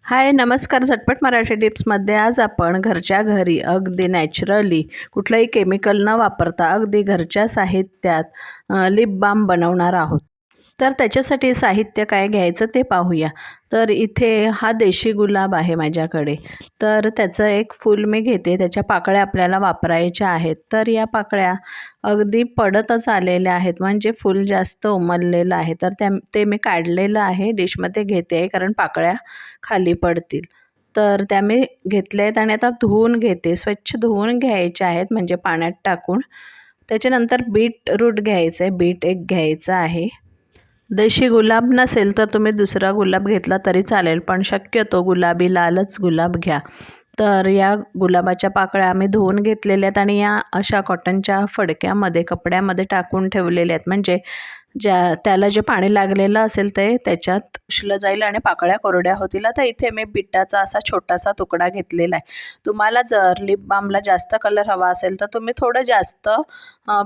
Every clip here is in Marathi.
हाय नमस्कार. झटपट मराठी टिप्समध्ये आज आपण घरच्या घरी अगदी नॅचरली कुठलंही केमिकल न वापरता अगदी घरच्या साहित्यात लिप बाम बनवणार आहोत. तर त्याच्यासाठी साहित्य काय घ्यायचं ते पाहूया. तर इथे हा देशी गुलाब आहे माझ्याकडे. तर त्याचं एक फूल मी घेते. त्याच्या पाकळ्या आपल्याला वापरायच्या आहेत. तर या पाकळ्या अगदी पडतच आलेल्या आहेत, म्हणजे फूल जास्त उमललेलं आहे. तर ते मी काढलेलं आहे, डिशमध्ये घेते कारण पाकळ्या खाली पडतील. तर त्या मी घेतल्या आहेत आणि आता धुवून घेते. स्वच्छ धुवून घ्यायच्या आहेत, म्हणजे पाण्यात टाकून. त्याच्यानंतर बीटरूट घ्यायचं आहे, बीट एक घ्यायचं आहे. देशी गुलाब नसेल तर तुम्ही दुसरा गुलाब घेतला तरी चालेल, पण शक्यतो गुलाबी लालच गुलाब घ्या. तर या गुलाबाच्या पाकळ्या आम्ही धुवून घेतलेल्या आहेत आणि या अशा कॉटनच्या फडक्यामध्ये कपड्यामध्ये टाकून ठेवलेल्या आहेत, म्हणजे त्याला जे पाणी लागलेलं असेल ते त्याच्यात उशलं जाईल आणि पाकळ्या कोरड्या होतील. आता इथे मी बिटाचा असा छोटासा तुकडा घेतलेला आहे. तुम्हाला जर लिप बामला जास्त कलर हवा असेल तर तुम्ही थोडं जास्त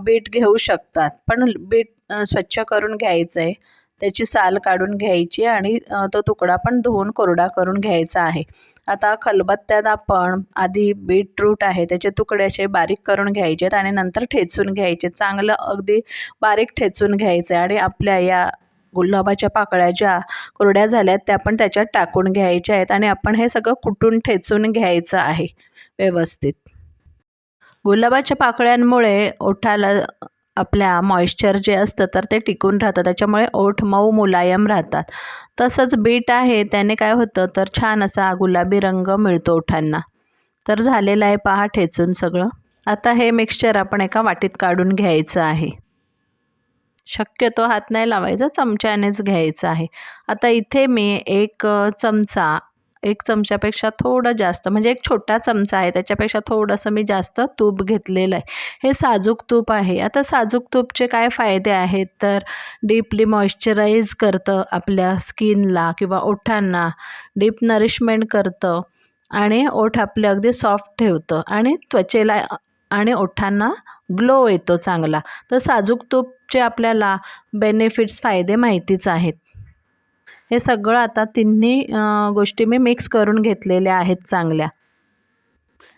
बीट घेऊ शकतात, पण बीट स्वच्छ करून घ्यायचं आहे. त्याची साल काढून घ्यायची आणि तो तुकडा पण धुवून कोरडा करून घ्यायचा आहे. आता खलबत्त्यात आपण आधी बीटरूट आहे त्याचे तुकडे असे बारीक करून घ्यायचे आहेत आणि नंतर ठेचून घ्यायचे. चांगलं अगदी बारीक ठेचून घ्यायचं आहे आणि आपल्या या गुलाबाच्या पाकळ्या ज्या कोरड्या झाल्यात त्या पण त्याच्यात टाकून घ्यायच्या आहेत आणि आपण हे सगळं कुटून ठेचून घ्यायचं आहे व्यवस्थित. गुलाबाच्या पाकळ्यांमुळे ओठाला आपल्या मॉइश्चर जे असतं तर ते टिकून राहतं, त्याच्यामुळे ओठ मऊ मुलायम राहतात. तसंच बीट आहे त्याने काय होतं तर छान असा गुलाबी रंग मिळतो ओठांना. तर झालेलं आहे पहा ठेचून सगळं. आता हे मिक्सचर आपण एका वाटीत काढून घ्यायचं आहे. शक्यतो हात नाही लावायचा, चमच्यानेच घ्यायचं आहे. आता इथे मी एक चमच्यापेक्षा थोडं जास्त, म्हणजे एक छोटा चमचा आहे त्याच्यापेक्षा थोडंसं मी जास्त तूप घेतलेलं आहे. हे साजूक तूप आहे. आता साजूक तूपचे काय फायदे आहेत तर डीपली मॉइश्चराईज करतं आपल्या स्किनला किंवा ओठांना, डीप नरिशमेंट करतं आणि ओठ आपले अगदी सॉफ्ट ठेवतं आणि त्वचेला आणि ओठांना ग्लो येतो चांगला. तर साजूक तूपचे आपल्याला बेनिफिट्स फायदे माहितीच आहेत. हे सगळं आता तिन्ही गोष्टी मी मिक्स करून घेतलेल्या आहेत चांगल्या.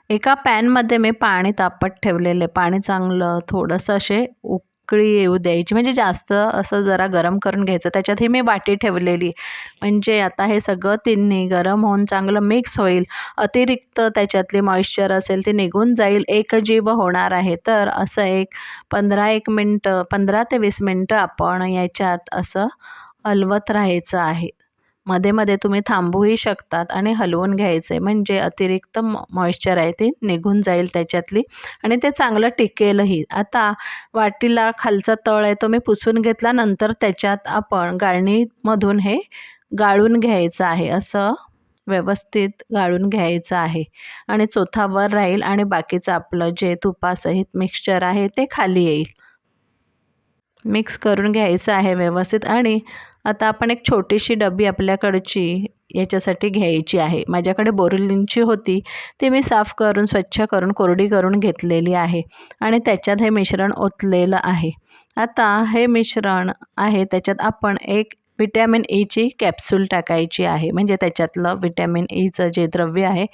एका पॅनमध्ये मी पाणी तापत ठेवलेले. पाणी चांगलं थोडंसं असे उकळी येऊ द्यायची, म्हणजे जास्त असं जरा गरम करून घ्यायचं. त्याच्यात ही मी वाटी ठेवलेली, म्हणजे आता हे सगळं तिन्ही गरम होऊन चांगलं मिक्स होईल. अतिरिक्त त्याच्यातली मॉइश्चर असेल ते निघून जाईल, एकजीव होणार आहे. तर असं 15 ते 20 मिनटं आपण याच्यात असं हलवत राहायचं आहे. मध्ये मध्ये तुम्ही थांबूही शकतात आणि हलवून घ्यायचे, म्हणजे अतिरिक्त मॉइश्चर आहे ते निघून जाईल त्याच्यातली आणि ते चांगलं टिकेलही. आता वाटीला खालचा तळ आहे तो मी पुसून घेतला. नंतर त्याच्यात आपण गाळणीमधून हे गाळून घ्यायचं आहे, असं व्यवस्थित गाळून घ्यायचं आहे आणि चोथा वर राहील आणि बाकीचं आपलं जे तुपासहित मिक्सचर आहे ते खाली येईल. मिक्स करून घ्यायचं आहे व्यवस्थित. आणि आता आपण एक छोटीशी डबी आपल्याकडची याच्यासाठी घ्यायची आहे. माझ्याकडे बोरिलिनची होती, ती मी साफ करून स्वच्छ करून कोरडी करून घेतलेली आहे आणि त्याच्यात हे मिश्रण ओतलेलं आहे. आता हे मिश्रण आहे त्याच्यात आपण एक विटॅमिन ईची कॅप्सूल टाकायची आहे, म्हणजे त्याच्यातलं विटॅमिन ईचं जे द्रव्य आहे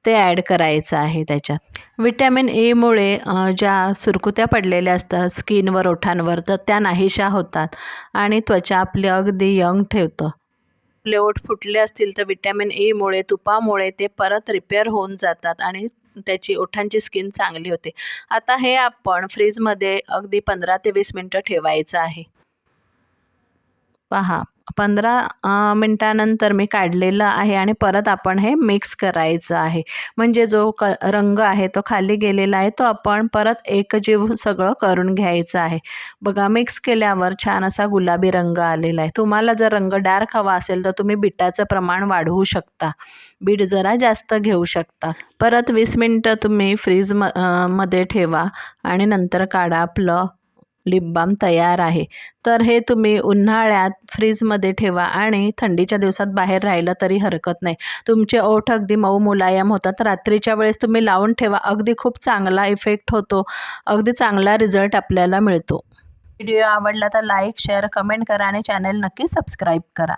ते ॲड करायचं आहे त्याच्यात. विटॅमिन ईमुळे ज्या सुरकुत्या पडलेल्या असतात स्किनवर ओठांवर तर त्या नाहीशा होतात आणि त्वचा आपली अगदी यंग ठेवतं. आपले ओठ फुटले असतील तर विटॅमिन ईमुळे तुपामुळे ते परत रिपेअर होऊन जातात आणि त्याची ओठांची स्किन चांगली होते. आता हे आपण फ्रीजमध्ये अगदी 15 ते 20 मिनटं ठेवायचं आहे. पहा 15 मिनटानंतर मी काढलेलं आहे आणि परत आपण हे मिक्स करायचं आहे, म्हणजे जो रंग आहे तो खाली गेलेला आहे तो आपण परत एकजीव सगळं करून घ्यायचं आहे. बघा मिक्स केल्यावर छान असा गुलाबी रंग आलेला आहे. तुम्हाला जर रंग डार्क हवा असेल तर तुम्ही बिटाचं प्रमाण वाढवू शकता, बीट जरा जास्त घेऊ शकता. परत 20 मिनटं तुम्ही मध्ये ठेवा आणि नंतर काढा. आपलं लिप बाम तयार आहे. तर हे तुम्ही उन्हाळ्यात फ्रीजमध्ये ठेवा आणि थंडीच्या दिवसात बाहेर राहिलं तरी हरकत नाही. तुमचे ओठ अगदी मऊ मुलायम होतात. रात्रीच्या वेळेस तुम्ही लावून ठेवा, अगदी खूप चांगला इफेक्ट होतो, अगदी चांगला रिझल्ट आपल्याला मिळतो. व्हिडिओ आवडला तर लाईक, शेअर, कमेंट करा आणि चॅनल नक्की सबस्क्राईब करा.